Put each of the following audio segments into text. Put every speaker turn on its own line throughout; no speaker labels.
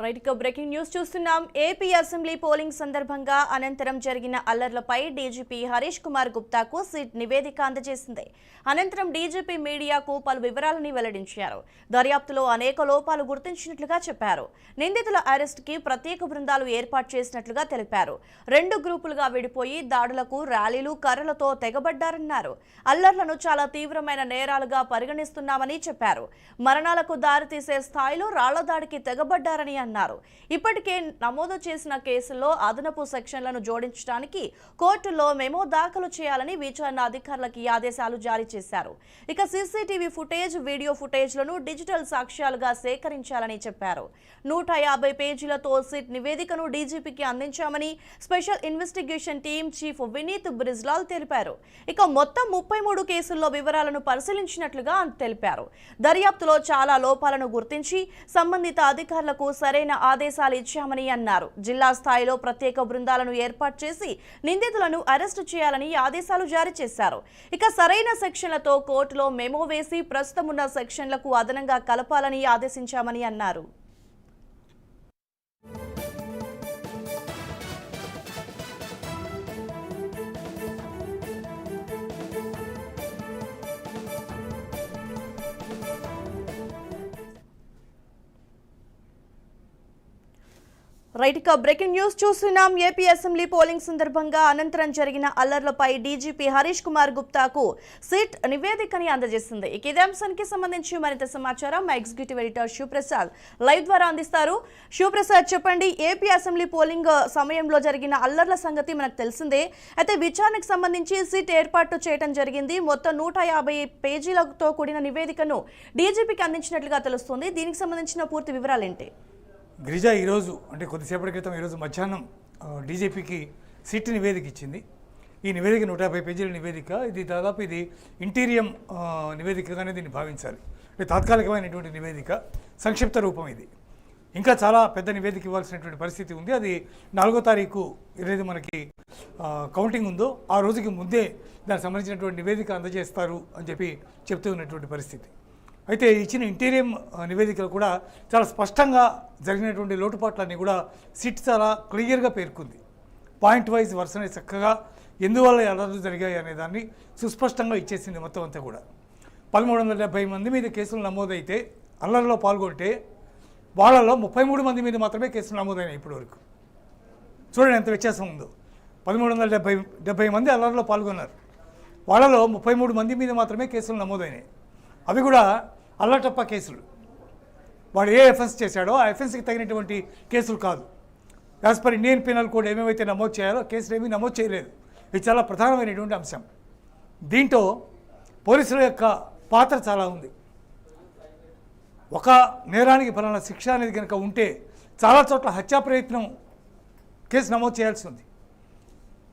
Right గా breaking news చూస్తున్నాం. AP assembly polling సందర్భంగా అనంతరం జరిగిన అల్లర్లపై డీజీపీ హరీష్ కుమార్ గుప్తాకు సిట్ నివేదిక అందజేసింది. అనంతరం డీజీపీ మీడియాకు పలు వివరాలను వెల్లడించారు. దర్యాప్తులో అనేక లోపాలు గుర్తించినట్లుగా చెప్పారు. నిందితుల అరెస్ట్ కి ప్రత్యేక బృందాలు ఏర్పాటు చేసినట్లుగా తెలిపారు. 2 గ్రూపులుగా విడిపోయి దాడులకు ర్యాలీలు కర్రలతో తెగబడ్డారన్నారు. అల్లర్లను చాలా తీవ్రమైన నేరాలుగా పరిగణిస్తున్నామని చెప్పారు. మరణాలకు దారితీసే స్థాయిలో రాళ్ల దాడికి తెగబడ్డారని అన్నారు. ఇప్పటికే నమోదు చేసిన కేసుల్లో అదనపు సెక్షన్లను జోడించడానికి కోర్టులో మెమో దాఖలు చేయాలని విచారణ అధికారులకు ఆదేశాలు జారీ చేశారు. ఇక సీసీటీవీ ఫుటేజ్, వీడియో ఫుటేజ్లను డిజిటల్ సాక్ష్యాలుగా సేకరించాలని చెప్పారు. 150 పేజీలతో సిట్ నివేదికను డీజీపీకి అందించామని special investigation team chief Vineeth Brijlal తెలిపారు. ఇక మొత్తం 33 కేసుల్లో వివరాలను పరిశీలించినట్లుగా తెలిపారు. దర్యాప్తులో చాలా లోపాలను గుర్తించి సంబంధిత అధికారులకు సరైన ఆదేశాలు ఇచ్చామని అన్నారు. జిల్లా స్థాయిలో ప్రత్యేక బృందాలను ఏర్పాటు చేసి నిందితులను అరెస్టు చేయాలని ఆదేశాలు జారీ చేశారు. ఇక సరైన సెక్షన్లతో కోర్టులో మెమో వేసి ప్రస్తుతం ఉన్న సెక్షన్లకు అదనంగా కలపాలని ఆదేశించామని అన్నారు. రైట్ గా బ్రేకింగ్ న్యూస్ చూస్తున్నాం. ఏపీ అసెంబ్లీ పోలింగ్ సందర్భంగా అనంతరం జరిగిన అల్లర్లపై డీజీపీ హరీష్ కుమార్ గుప్తాకు సిట్ నివేదికని అందజేసింది. ఇదే అంశానికి సంబంధించి మరింత సమాచారం మా ఎగ్జిక్యూటివ్ ఎడిటర్ శివప్రసాద్ లైవ్ ద్వారా అందిస్తారు. శివప్రసాద్, చెప్పండి. ఏపీ అసెంబ్లీ పోలింగ్ సమయంలో జరిగిన అల్లర్ల సంగతి మనకు తెలిసిందే. అయితే విచారణకు సంబంధించి సిట్ ఏర్పాటు చేయడం జరిగింది. మొత్తం 150 పేజీలతో కూడిన నివేదికను డీజీపీకి అందించినట్లుగా తెలుస్తుంది. దీనికి సంబంధించిన పూర్తి వివరాలేంటి?
గిరిజా ఈరోజు అంటే కొద్దిసేపటి క్రితం ఈరోజు మధ్యాహ్నం డీజీపీకి సిట్ నివేదిక ఇచ్చింది. ఈ నివేదిక 150 పేజీల నివేదిక. ఇది దాదాపు ఇంటీరియం నివేదికగానే దీన్ని భావించాలి. అంటే తాత్కాలికమైనటువంటి నివేదిక, సంక్షిప్త రూపం ఇది. ఇంకా చాలా పెద్ద నివేదిక ఇవ్వాల్సినటువంటి పరిస్థితి ఉంది. అది 4వ తారీఖు ఏదైతే మనకి కౌంటింగ్ ఉందో ఆ రోజుకి ముందే దానికి సంబంధించినటువంటి నివేదిక అందజేస్తారు అని చెప్పి చెప్తూ ఉన్నటువంటి పరిస్థితి. అయితే ఇచ్చిన ఇంటీరియం నివేదికలు కూడా చాలా స్పష్టంగా జరిగినటువంటి లోటుపాట్లన్నీ కూడా సిట్ చాలా క్లియర్గా పేర్కొంది. పాయింట్ వైజ్ వరుసనే చక్కగా ఎందువల్ల అల్లర్లు జరిగాయి అనే దాన్ని సుస్పష్టంగా ఇచ్చేసింది మొత్తం అంతా కూడా. 1370 మంది మీద కేసులు నమోదైతే అల్లర్లో పాల్గొంటే వాళ్ళలో 33 మంది మీద మాత్రమే కేసులు నమోదైనాయి ఇప్పటి వరకు. చూడండి ఎంత వ్యత్యాసం ఉందో. 1370 మంది అల్లర్లో పాల్గొన్నారు. వాళ్ళలో 33 మంది మీద మాత్రమే కేసులు నమోదైనాయి. అవి కూడా అల్లటప్ప కేసులు. వాడు ఏ ఎఫెన్స్ చేశాడో ఆ ఎఫెన్స్కి తగినటువంటి కేసులు కాదు. As per Indian penal code ఏమేమైతే నమోదు చేయాలో కేసులు ఏమీ నమోదు చేయలేదు. ఇది చాలా ప్రధానమైనటువంటి అంశం. దీంట్లో పోలీసుల యొక్క పాత్ర చాలా ఉంది. ఒక నేరానికి ఫలానా శిక్ష అనేది కనుక ఉంటే చాలా చోట్ల హత్యా ప్రయత్నం కేసు నమోదు చేయాల్సి ఉంది.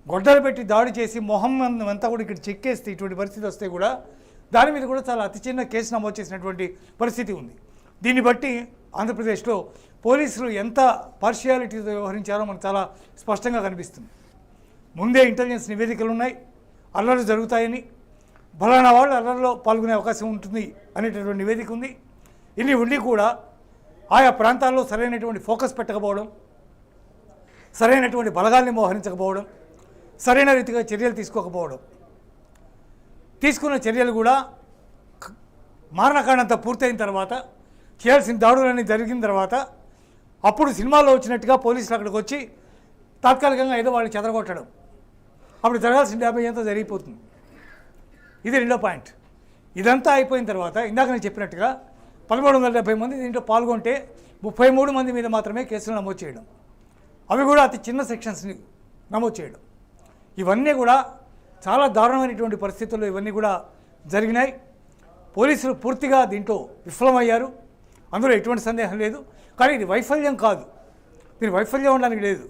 గొడ్డలు పెట్టి దాడి చేసి మొహం అంతా కూడా ఇక్కడ చెక్కేస్తే ఇటువంటి పరిస్థితి వస్తే కూడా దాని మీద కూడా చాలా అతి చిన్న కేసు నమోదు చేసినటువంటి పరిస్థితి ఉంది. దీన్ని బట్టి ఆంధ్రప్రదేశ్లో పోలీసులు ఎంత పార్షియాలిటీతో వ్యవహరించారో మనకు చాలా స్పష్టంగా కనిపిస్తుంది. ముందే ఇంటెలిజెన్స్ నివేదికలు ఉన్నాయి, అల్లర్లు జరుగుతాయని, ఫలానా వాళ్ళు అల్లర్లో పాల్గొనే అవకాశం ఉంటుంది అనేటటువంటి నివేదిక ఉంది. ఇన్ని ఉండి కూడా ఆయా ప్రాంతాల్లో సరైనటువంటి ఫోకస్ పెట్టకపోవడం, సరైనటువంటి బలగాల్ని మోహరించకపోవడం, సరైన రీతిగా చర్యలు తీసుకోకపోవడం, తీసుకున్న చర్యలు కూడా మారణకాండంతా పూర్తయిన తర్వాత, చేయాల్సిన దాడులన్నీ జరిగిన తర్వాత అప్పుడు సినిమాలో వచ్చినట్టుగా పోలీసులు అక్కడికి వచ్చి తాత్కాలికంగా ఏదో వాళ్ళు చెదరగొట్టడం, అప్పుడు జరగాల్సిన 50 అంతా జరిగిపోతుంది. ఇది రెండో పాయింట్. ఇదంతా అయిపోయిన తర్వాత ఇందాక నేను చెప్పినట్టుగా 1370 మంది దీంట్లో పాల్గొంటే 33 మంది మీద మాత్రమే కేసులు నమోదు చేయడం, అవి కూడా అతి చిన్న సెక్షన్స్ని నమోదు చేయడం, ఇవన్నీ కూడా చాలా దారుణమైనటువంటి పరిస్థితుల్లో ఇవన్నీ కూడా జరిగినాయి. పోలీసులు పూర్తిగా దీంట్లో విఫలమయ్యారు, అందులో ఎటువంటి సందేహం లేదు. కానీ ఇది వైఫల్యం కాదు, దీని వైఫల్యం ఉండడానికి లేదు.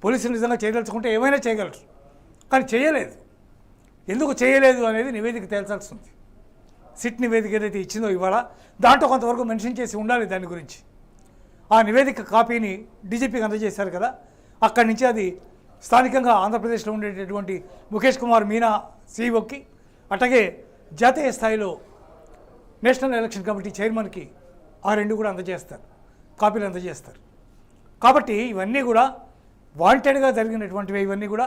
పోలీసులు నిజంగా చేయదలుచుకుంటే ఏమైనా చేయగలరు, కానీ చేయలేదు. ఎందుకు చేయలేదు అనేది నివేదిక తేల్చాల్సి ఉంది. సిట్ నివేదిక ఏదైతే ఇచ్చిందో ఇవాళ దాంట్లో కొంతవరకు మెన్షన్ చేసి ఉండాలి దాని గురించి. ఆ నివేదిక కాపీని డీజీపీకి అందజేశారు కదా, అక్కడి నుంచి అది స్థానికంగా ఆంధ్రప్రదేశ్లో ఉండేటటువంటి ముఖేష్ కుమార్ మీనా సీఈఓకి, అట్లాగే జాతీయ స్థాయిలో నేషనల్ ఎలక్షన్ కమిటీ చైర్మన్కి ఆ 2 కూడా అందజేస్తారు, కాపీలు అందజేస్తారు. కాబట్టి ఇవన్నీ కూడా వాంటెడ్గా జరిగినటువంటివి. ఇవన్నీ కూడా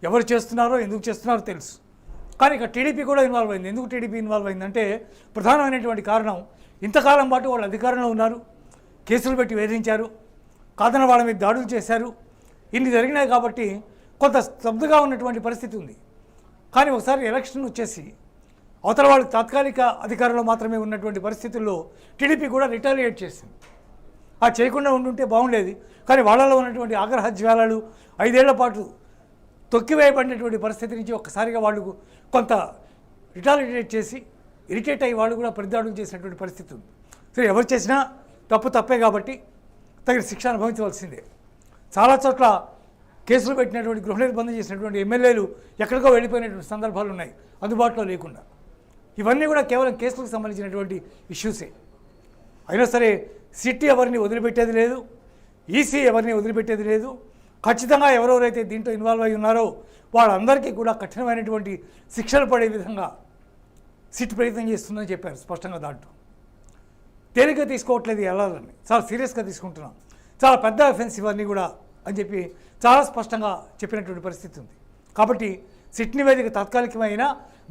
ఎవరు చేస్తున్నారో ఎందుకు చేస్తున్నారో తెలుసు. కానీ ఇక టీడీపీ కూడా ఇన్వాల్వ్ అయింది. ఎందుకు టీడీపీ ఇన్వాల్వ్ అయిందంటే ప్రధానమైనటువంటి కారణం, ఇంతకాలం పాటు వాళ్ళు అధికారంలో ఉన్నారు, కేసులు పెట్టి వేధించారు, కాదన వాళ్ళ మీద దాడులు చేశారు, ఇన్ని జరిగినాయి కాబట్టి కొంత స్తబ్దుగా ఉన్నటువంటి పరిస్థితి ఉంది. కానీ ఒకసారి ఎలక్షన్ వచ్చేసి అవతల వాళ్ళకి తాత్కాలిక అధికారంలో మాత్రమే ఉన్నటువంటి పరిస్థితుల్లో టీడీపీ కూడా రిటాలియేట్ చేసింది. ఆ చేయకుండా ఉండుంటే బాగుండేది. కానీ వాళ్ళలో ఉన్నటువంటి ఆగ్రహ జ్వాలలు 5 ఏళ్ల పాటు తొక్కివేయబడినటువంటి పరిస్థితి నుంచి ఒక్కసారిగా వాళ్ళు కొంత రిటాలియేట్ చేసి ఇరిటేట్ అయ్యి వాళ్ళు కూడా ప్రతిదాడులు చేసినటువంటి పరిస్థితి ఉంది. సరే, ఎవరు చేసినా తప్పే కాబట్టి తగిన శిక్ష అనుభవించవలసిందే. చాలా చోట్ల కేసులు పెట్టినటువంటి గృహ నిర్బంధం చేసినటువంటి ఎమ్మెల్యేలు ఎక్కడికో వెళ్ళిపోయినటువంటి సందర్భాలు ఉన్నాయి, అందుబాటులో లేకుండా. ఇవన్నీ కూడా కేవలం కేసులకు సంబంధించినటువంటి ఇష్యూసే. అయినా సరే సిటీ ఎవరిని వదిలిపెట్టేది లేదు, ఈసీ ఎవరిని వదిలిపెట్టేది లేదు. ఖచ్చితంగా ఎవరెవరైతే దీంట్లో ఇన్వాల్వ్ అయి ఉన్నారో వాళ్ళందరికీ కూడా కఠినమైనటువంటి శిక్షలు పడే విధంగా సిట్ ప్రయత్నం చేస్తుందని చెప్పారు స్పష్టంగా. దాంట్లో తేలిగ్గా తీసుకోవట్లేదు, వెళ్ళాలని చాలా సీరియస్గా తీసుకుంటున్నాం, చాలా పెద్ద అఫెన్స్ ఇవన్నీ కూడా అని చెప్పి చాలా స్పష్టంగా చెప్పినటువంటి పరిస్థితి ఉంది. కాబట్టి సిట్ నివేదిక తాత్కాలికమైన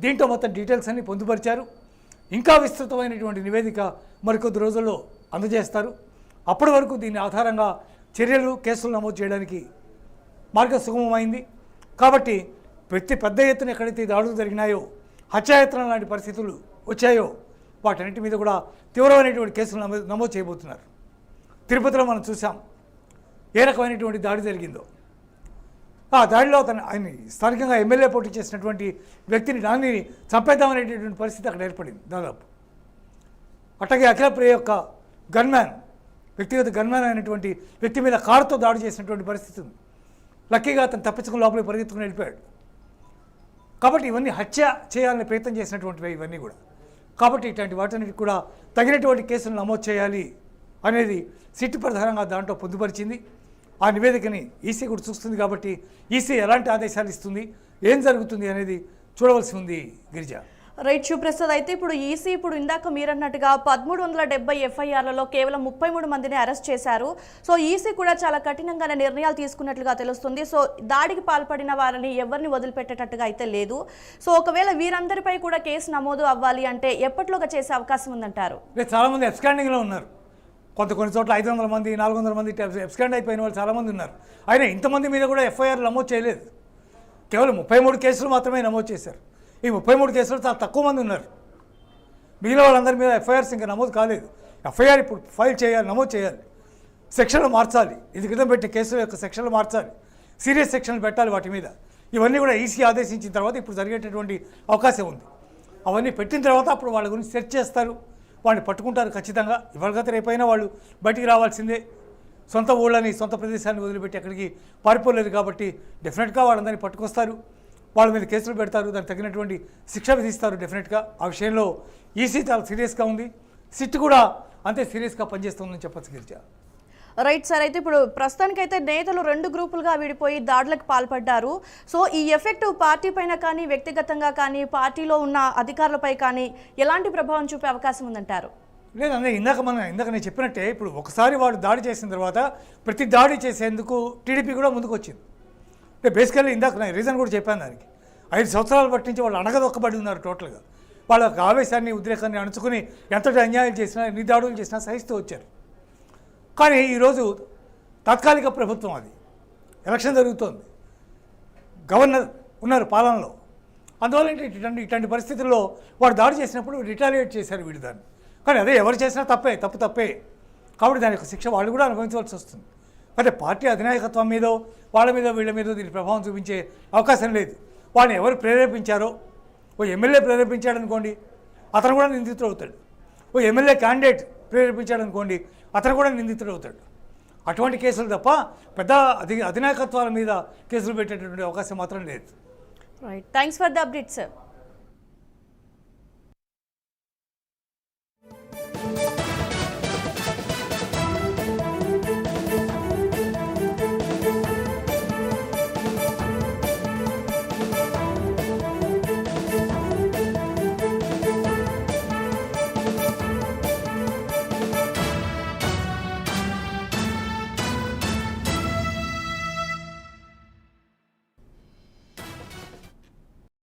దీంట్లో మొత్తం డీటెయిల్స్ అన్ని పొందుపరిచారు. ఇంకా విస్తృతమైనటువంటి నివేదిక మరికొద్ది రోజుల్లో అందజేస్తారు. అప్పటి వరకు దీని ఆధారంగా చర్యలు, కేసులు నమోదు చేయడానికి మార్గం సుగమమైంది. కాబట్టి పెద్ద ఎత్తున ఎక్కడైతే దాడులు జరిగినాయో, హత్యాయత్నం లాంటి పరిస్థితులు వచ్చాయో వాటన్నిటి మీద కూడా తీవ్రమైనటువంటి కేసులు నమోదు చేయబోతున్నారు. తిరుపతిలో మనం చూసాం ఏ రకమైనటువంటి దాడి జరిగిందో. ఆ దాడిలో ఆయన స్థానికంగా ఎమ్మెల్యే పోటీ చేసినటువంటి వ్యక్తిని దాన్ని చంపేద్దామనేటటువంటి పరిస్థితి అక్కడ ఏర్పడింది దాదాపు. అట్లాగే అఖిల ప్రియ యొక్క గన్మ్యాన్, వ్యక్తిగత గన్మ్యాన్ అయినటువంటి వ్యక్తి మీద కారుతో దాడి చేసినటువంటి పరిస్థితి ఉంది. లక్కీగా అతను తప్పించుకుని లోపలికి పరిగెత్తుకుని వెళ్ళిపోయాడు. కాబట్టి ఇవన్నీ హత్య చేయాలని ప్రయత్నం చేసినటువంటివి ఇవన్నీ కూడా. కాబట్టి ఇట్లాంటి వాటన్నిటికి కూడా తగినటువంటి కేసులు నమోదు చేయాలి అనేది సిట్ ప్రధానంగా దాంట్లో పొందుపరిచింది. ఆ నివేదికని ఈసీ కూడా చూస్తుంది. కాబట్టి ఈసీ ఎలాంటి ఆదేశాలు ఇస్తుంది, ఏం జరుగుతుంది అనేది చూడవలసి ఉంది. గిరిజ.
రైట్ శివప్రసాద్, అయితే ఇప్పుడు ఈసీ ఇందాక మీరన్నట్టుగా 1370 ఎఫ్ఐఆర్లలో కేవలం 33 మందిని అరెస్ట్ చేశారు. సో ఈసీ కూడా చాలా కఠినంగానే నిర్ణయాలు తీసుకున్నట్లుగా తెలుస్తుంది. సో దాడికి పాల్పడిన వారిని ఎవరిని వదిలిపెట్టేటట్టుగా అయితే లేదు. సో ఒకవేళ వీరందరిపై కూడా కేసు నమోదు అవ్వాలి అంటే ఎప్పటిలోగా చేసే అవకాశం ఉందంటారు?
చాలామంది అబ్స్కాండింగ్లో ఉన్నారు. కొన్ని చోట్ల 500 మంది 400 మంది అబ్స్కాండ్ అయిపోయిన వాళ్ళు చాలామంది ఉన్నారు. అయినా ఇంతమంది మీద కూడా ఎఫ్ఐఆర్ నమోదు చేయలేదు. కేవలం 33 కేసులు మాత్రమే నమోదు చేశారు. ఈ 33 కేసులు చాలా తక్కువ మంది ఉన్నారు. మిగిలిన వాళ్ళందరి మీద ఎఫ్ఐఆర్స్ ఇంకా నమోదు కాలేదు. ఎఫ్ఐఆర్ ఇప్పుడు ఫైల్ చేయాలి, నమోదు చేయాలి, సెక్షన్లు మార్చాలి, ఇది క్రితం పెట్టిన కేసుల యొక్క సెక్షన్లు మార్చాలి, సీరియస్ సెక్షన్లు పెట్టాలి వాటి మీద. ఇవన్నీ కూడా ఈసీ ఆదేశించిన తర్వాత ఇప్పుడు జరిగేటటువంటి అవకాశం ఉంది. అవన్నీ పెట్టిన తర్వాత అప్పుడు వాళ్ళ గురించి సెర్చ్ చేస్తారు, వాళ్ళని పట్టుకుంటారు ఖచ్చితంగా. ఇవాళ రేపైనా వాళ్ళు బయటికి రావాల్సిందే. సొంత ఊళ్ళని, సొంత ప్రదేశాన్ని వదిలిపెట్టి ఎక్కడికి పారిపోలేదు. కాబట్టి డెఫినెట్గా వాళ్ళందరినీ పట్టుకొస్తారు, వాళ్ళ మీద కేసులు పెడతారు, దానికి తగినటువంటి శిక్ష విధిస్తారు డెఫినెట్గా. ఆ విషయంలో ఈసీ చాలా సీరియస్గా ఉంది, సిట్ కూడా అంతే సీరియస్గా పనిచేస్తుందని చెప్పచ్చు గిరిజ.
రైట్ సార్, అయితే ఇప్పుడు ప్రస్తుతానికైతే నేతలు 2 గ్రూపులుగా విడిపోయి దాడులకు పాల్పడ్డారు. సో ఈ ఎఫెక్ట్ పార్టీ పైన కానీ, వ్యక్తిగతంగా కానీ, పార్టీలో ఉన్న అధికారులపై కానీ ఎలాంటి ప్రభావం చూపే అవకాశం ఉందంటారు?
లేదంటే ఇందాక నేను చెప్పినట్టే, ఇప్పుడు ఒకసారి వాడు దాడి చేసిన తర్వాత ప్రతి దాడి చేసేందుకు టీడీపీ కూడా ముందుకు వచ్చింది. అంటే బేసికల్లీ ఇందాక నేను రీజన్ కూడా చెప్పాను దానికి. 5 సంవత్సరాల బట్టి నుంచి వాళ్ళు అణగదొక్కబడి ఉన్నారు టోటల్గా. వాళ్ళ ఆవేశాన్ని, ఉద్రేకాన్ని అణుచుకుని ఎంతటి అన్యాయం చేసినా, ఎన్ని దాడులు చేసినా సహిస్తూ వచ్చారు. కానీ ఈరోజు తాత్కాలిక ప్రభుత్వం, అది ఎలక్షన్ జరుగుతోంది, గవర్నర్ ఉన్నారు పాలనలో. అందువల్ల ఇట్లాంటి పరిస్థితుల్లో వాడు దాడి చేసినప్పుడు రిటాలియేట్ చేశారు వీడు దాన్ని. కానీ అదే ఎవరు చేసినా తప్పే. కాబట్టి దాని యొక్క శిక్ష వాళ్ళు కూడా అనుభవించవలసి వస్తుంది. అంటే పార్టీ అధినాయకత్వం మీదో, వాళ్ళ మీద వీళ్ళ మీద దీని ప్రభావం చూపించే అవకాశం లేదు. వాళ్ళని ఎవరు ప్రేరేపించారో, ఓ ఎమ్మెల్యే ప్రేరేపించాడు అనుకోండి, అతను కూడా నిందితుడు అవుతాడు. ఓ ఎమ్మెల్యే క్యాండిడేట్ ప్రేరేపించాడు అనుకోండి, అతను కూడా నిందితుడు అవుతాడు. అటువంటి కేసులు తప్ప పెద్ద అధినాయకత్వాల మీద కేసులు పెట్టేటటువంటి అవకాశం మాత్రం లేదు.
Right, thanks for the update sir.